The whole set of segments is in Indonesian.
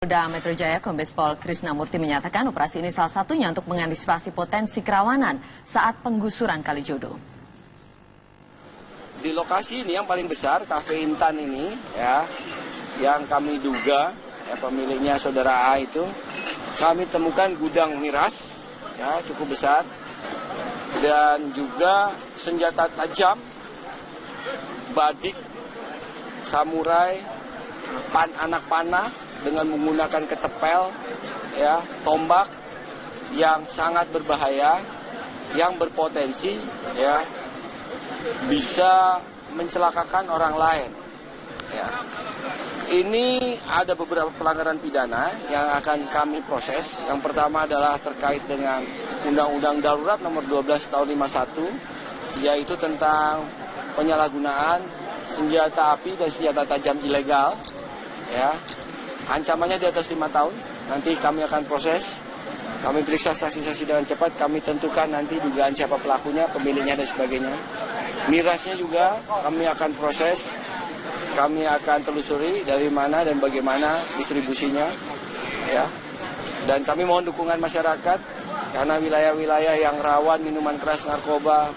Polda Metro Jaya Kombes Pol Krisnamurti menyatakan operasi ini salah satunya untuk mengantisipasi potensi kerawanan saat penggusuran Kalijodo. Di lokasi ini yang paling besar, Cafe Intan ini, ya, yang kami duga pemiliknya saudara A itu, kami temukan gudang miras, ya, cukup besar, dan juga senjata tajam, badik, samurai, anak panah dengan menggunakan ketepel, ya, tombak yang sangat berbahaya, yang berpotensi, ya, bisa mencelakakan orang lain. Ya. Ini ada beberapa pelanggaran pidana yang akan kami proses. Yang pertama adalah terkait dengan Undang-Undang Darurat Nomor 12 Tahun 51, yaitu tentang penyalahgunaan senjata api dan senjata tajam ilegal. Ya. Ancamannya di atas 5 tahun. Nanti kami akan proses. Kami periksa saksi-saksi dengan cepat. Kami tentukan nanti dugaan siapa pelakunya, pemiliknya dan sebagainya. Mirasnya juga kami akan proses. Kami akan telusuri dari mana dan bagaimana distribusinya. Ya. Dan kami mohon dukungan masyarakat karena wilayah-wilayah yang rawan minuman keras, narkoba,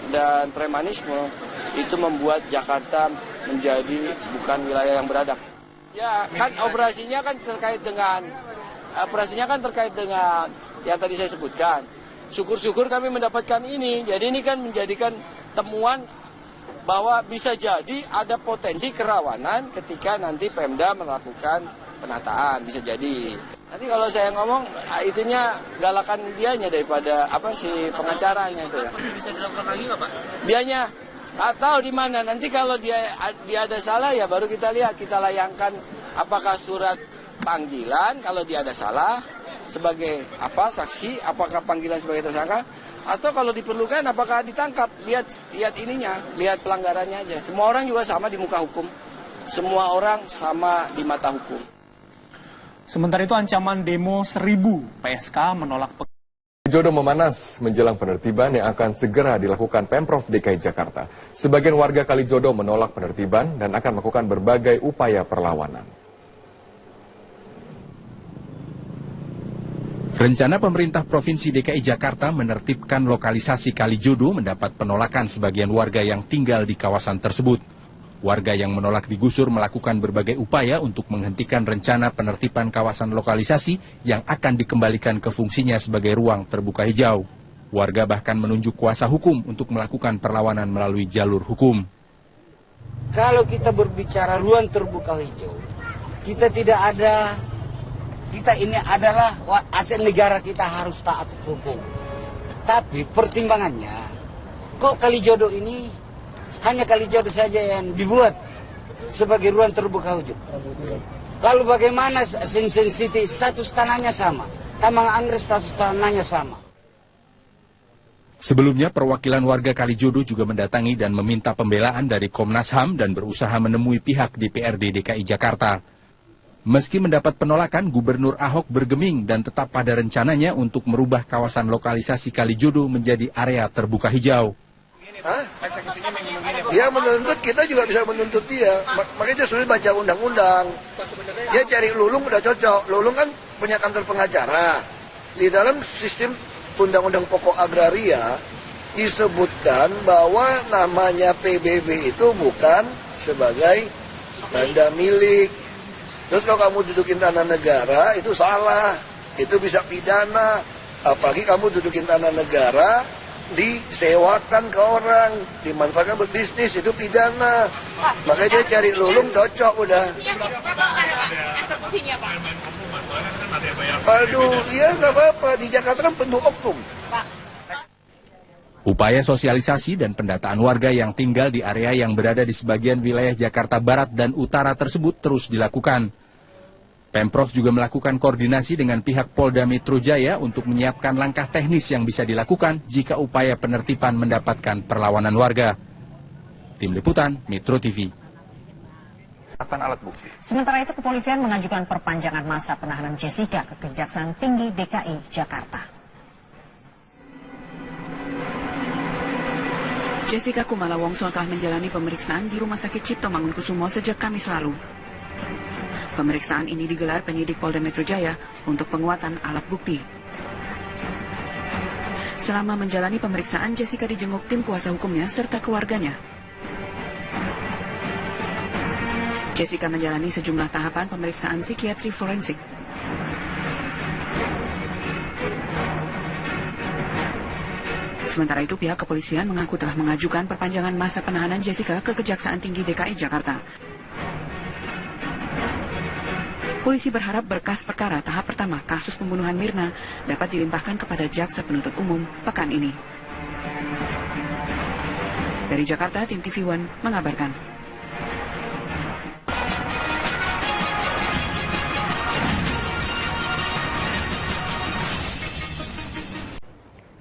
dan premanisme itu membuat Jakarta menjadi bukan wilayah yang beradab. Ya, kan operasinya kan terkait dengan yang tadi saya sebutkan. Syukur-syukur kami mendapatkan ini. Jadi ini kan menjadikan temuan bahwa bisa jadi ada potensi kerawanan ketika nanti Pemda melakukan penataan, bisa jadi. Nanti kalau saya ngomong, itunya galakan dianya daripada pengacaranya itu ya. Bisa dilakukan lagi nggak, Pak? Dianya atau di mana, nanti kalau dia ada salah ya baru kita lihat, kita layangkan apakah surat panggilan kalau dia ada salah sebagai saksi, apakah panggilan sebagai tersangka, atau kalau diperlukan apakah ditangkap, lihat ininya, lihat pelanggarannya aja. Semua orang juga sama di muka hukum, semua orang sama di mata hukum. Sementara itu ancaman demo 1000 PSK menolak Kalijodo memanas menjelang penertiban yang akan segera dilakukan Pemprov DKI Jakarta. Sebagian warga Kalijodo menolak penertiban dan akan melakukan berbagai upaya perlawanan. Rencana pemerintah Provinsi DKI Jakarta menertibkan lokalisasi Kalijodo mendapat penolakan sebagian warga yang tinggal di kawasan tersebut. Warga yang menolak digusur melakukan berbagai upaya untuk menghentikan rencana penertiban kawasan lokalisasi yang akan dikembalikan ke fungsinya sebagai ruang terbuka hijau. Warga bahkan menunjuk kuasa hukum untuk melakukan perlawanan melalui jalur hukum. Kalau kita berbicara ruang terbuka hijau, kita ini adalah aset negara, kita harus taat hukum. Tapi pertimbangannya, kok Kalijodo ini hanya Kalijodo saja yang dibuat sebagai ruang terbuka hijau. Lalu bagaimana Sin City status tanahnya sama, Taman Anggrek status tanahnya sama. Sebelumnya perwakilan warga Kalijodo juga mendatangi dan meminta pembelaan dari Komnas HAM dan berusaha menemui pihak DPRD DKI Jakarta. Meski mendapat penolakan, Gubernur Ahok bergeming dan tetap pada rencananya untuk merubah kawasan lokalisasi Kalijodo menjadi area terbuka hijau. Dia menuntut, kita juga bisa menuntut dia. Makanya dia sulit baca undang-undang. Dia cari Lulung udah cocok. Lulung kan punya kantor pengacara. Di dalam sistem Undang-Undang Pokok Agraria disebutkan bahwa namanya PBB itu bukan sebagai tanda milik. Terus kalau kamu dudukin tanah negara itu salah. Itu bisa pidana. Apalagi kamu dudukin tanah negara disewakan ke orang, dimanfaatkan berbisnis, itu pidana. Makanya dia cari Lulung cocok udah. Aduh, iya nggak apa-apa, di Jakarta kan penuh oknum. Upaya sosialisasi dan pendataan warga yang tinggal di area yang berada di sebagian wilayah Jakarta Barat dan Utara tersebut terus dilakukan. Pemprov juga melakukan koordinasi dengan pihak Polda Metro Jaya untuk menyiapkan langkah teknis yang bisa dilakukan jika upaya penertiban mendapatkan perlawanan warga. Tim Liputan, Metro TV. Sementara itu kepolisian mengajukan perpanjangan masa penahanan Jessica ke Kejaksaan Tinggi DKI Jakarta. Jessica Kumala Wongso telah menjalani pemeriksaan di Rumah Sakit Cipto Mangunkusumo sejak Kamis lalu. Pemeriksaan ini digelar penyidik Polda Metro Jaya untuk penguatan alat bukti. Selama menjalani pemeriksaan, Jessica dijenguk tim kuasa hukumnya serta keluarganya. Jessica menjalani sejumlah tahapan pemeriksaan psikiatri forensik. Sementara itu, pihak kepolisian mengaku telah mengajukan perpanjangan masa penahanan Jessica ke Kejaksaan Tinggi DKI Jakarta. Polisi berharap berkas perkara tahap pertama kasus pembunuhan Mirna dapat dilimpahkan kepada Jaksa Penuntut Umum pekan ini. Dari Jakarta, tim TV One mengabarkan.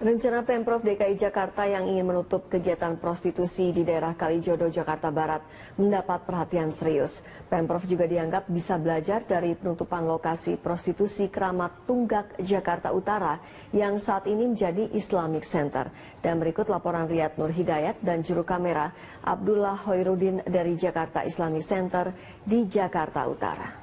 Rencana Pemprov DKI Jakarta yang ingin menutup kegiatan prostitusi di daerah Kalijodo, Jakarta Barat mendapat perhatian serius. Pemprov juga dianggap bisa belajar dari penutupan lokasi prostitusi Keramat Tunggak, Jakarta Utara yang saat ini menjadi Islamic Center. Dan berikut laporan Riyad Nur Hidayat dan juru kamera Abdullah Hoirudin dari Jakarta Islamic Center di Jakarta Utara.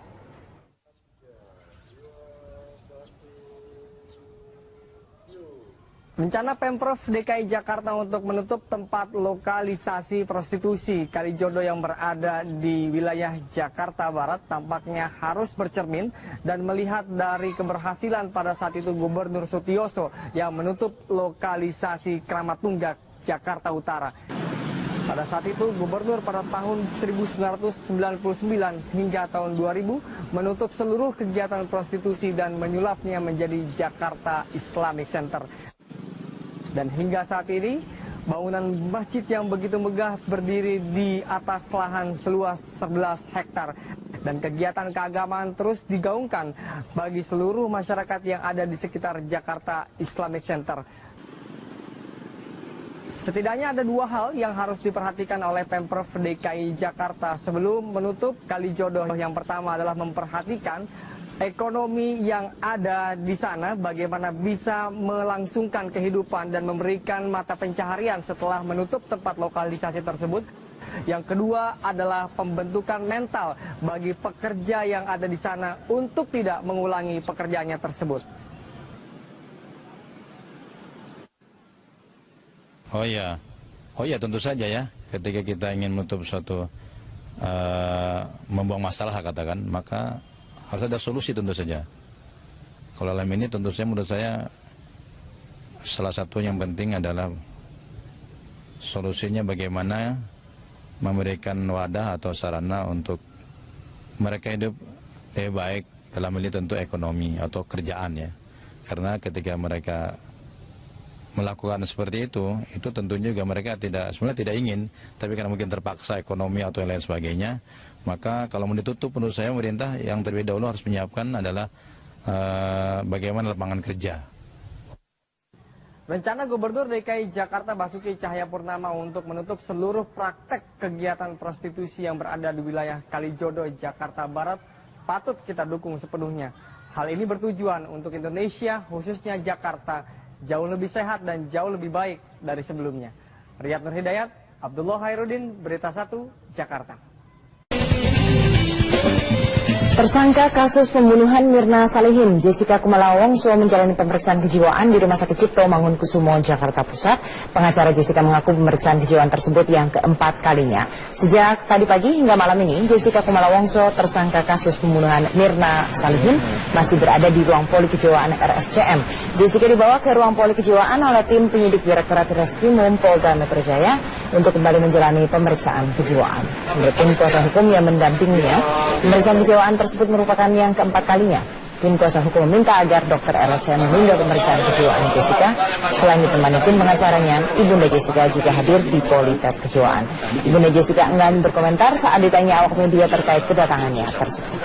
Rencana Pemprov DKI Jakarta untuk menutup tempat lokalisasi prostitusi Kalijodo yang berada di wilayah Jakarta Barat tampaknya harus bercermin dan melihat dari keberhasilan pada saat itu Gubernur Sutioso yang menutup lokalisasi Keramat Tunggak, Jakarta Utara. Pada saat itu Gubernur pada tahun 1999 hingga tahun 2000 menutup seluruh kegiatan prostitusi dan menyulapnya menjadi Jakarta Islamic Center. Dan hingga saat ini, bangunan masjid yang begitu megah berdiri di atas lahan seluas 11 hektar. Dan kegiatan keagamaan terus digaungkan bagi seluruh masyarakat yang ada di sekitar Jakarta Islamic Center. Setidaknya ada dua hal yang harus diperhatikan oleh Pemprov DKI Jakarta sebelum menutup Kalijodo. Yang pertama adalah memperhatikan ekonomi yang ada di sana, bagaimana bisa melangsungkan kehidupan dan memberikan mata pencaharian setelah menutup tempat lokalisasi tersebut. Yang kedua adalah pembentukan mental bagi pekerja yang ada di sana untuk tidak mengulangi pekerjaannya tersebut. Oh ya tentu saja ya, ketika kita ingin menutup suatu membuang masalah katakan, maka harus ada solusi tentu saja. Kalau dalam ini tentu saja menurut saya salah satu yang penting adalah solusinya bagaimana memberikan wadah atau sarana untuk mereka hidup lebih baik, dalam ini tentu ekonomi atau kerjaan ya. Karena ketika mereka melakukan seperti itu tentunya juga mereka sebenarnya tidak ingin, tapi karena mungkin terpaksa ekonomi atau yang lain sebagainya, maka kalau mau ditutup menurut saya pemerintah yang terlebih dahulu harus menyiapkan adalah bagaimana lapangan kerja. Rencana Gubernur DKI Jakarta Basuki Cahayapurnama untuk menutup seluruh praktek kegiatan prostitusi yang berada di wilayah Kalijodo, Jakarta Barat patut kita dukung sepenuhnya. Hal ini bertujuan untuk Indonesia, khususnya Jakarta, jauh lebih sehat dan jauh lebih baik dari sebelumnya. Riyad Nur Hidayat, Abdullah Hoirudin, Berita 1, Jakarta. Tersangka kasus pembunuhan Mirna Salihin, Jessica Kumala Wongso menjalani pemeriksaan kejiwaan di Rumah Sakit Cipto Mangunkusumo, Jakarta Pusat. Pengacara Jessica mengaku pemeriksaan kejiwaan tersebut yang keempat kalinya. Sejak tadi pagi hingga malam ini, Jessica Kumala Wongso, tersangka kasus pembunuhan Mirna Salihin, masih berada di ruang poli kejiwaan RSCM. Jessica dibawa ke ruang poli kejiwaan oleh tim penyidik Direktorat Reskrimum Polda Metro Jaya untuk kembali menjalani pemeriksaan kejiwaan. Menurut tim kuasa hukum yang mendampinginya, pemeriksaan kejiwaan tersebut merupakan yang keempat kalinya. Tim kuasa hukum meminta agar dokter RSCM menunda pemeriksaan kejiwaan Jessica. Selain ditemani tim pengacaranya, Ibunda Jessica juga hadir di poli tes kejiwaan. Ibunda Jessica enggan berkomentar saat ditanya awak media terkait kedatangannya tersebut.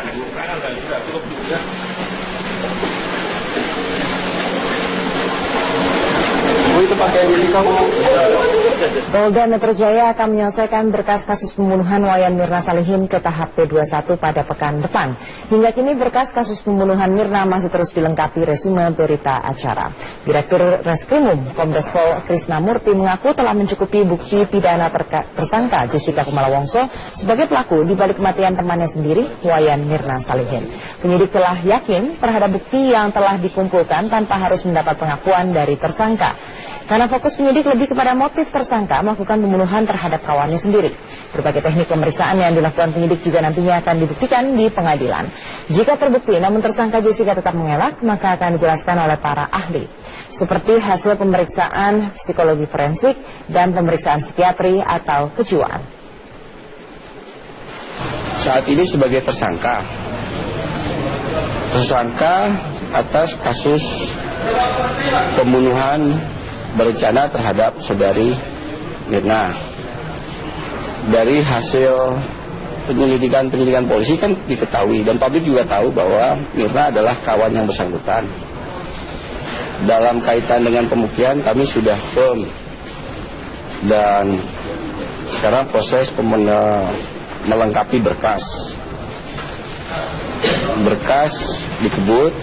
Itu pakai Jessica, Bu. Polda Metro Jaya akan menyelesaikan berkas kasus pembunuhan Wayan Mirna Salihin ke tahap P21 pada pekan depan. Hingga kini berkas kasus pembunuhan Mirna masih terus dilengkapi resume berita acara. Direktur Reskrimum Kombes Pol Krishna Murti mengaku telah mencukupi bukti pidana tersangka Jessica Kumala Wongso sebagai pelaku di balik kematian temannya sendiri, Wayan Mirna Salihin. Penyidik telah yakin terhadap bukti yang telah dikumpulkan tanpa harus mendapat pengakuan dari tersangka. Karena fokus penyidik lebih kepada motif tersangka melakukan pembunuhan terhadap kawannya sendiri. Berbagai teknik pemeriksaan yang dilakukan penyidik juga nantinya akan dibuktikan di pengadilan. Jika terbukti namun tersangka Jessica tetap mengelak, maka akan dijelaskan oleh para ahli. Seperti hasil pemeriksaan psikologi forensik dan pemeriksaan psikiatri atau kejiwaan. Saat ini sebagai tersangka atas kasus pembunuhan berencana terhadap saudari Mirna. Dari hasil penyelidikan polisi kan diketahui dan publik juga tahu bahwa Mirna adalah kawan yang bersangkutan. Dalam kaitan dengan pembuktian kami sudah firm dan sekarang proses melengkapi berkas dikebut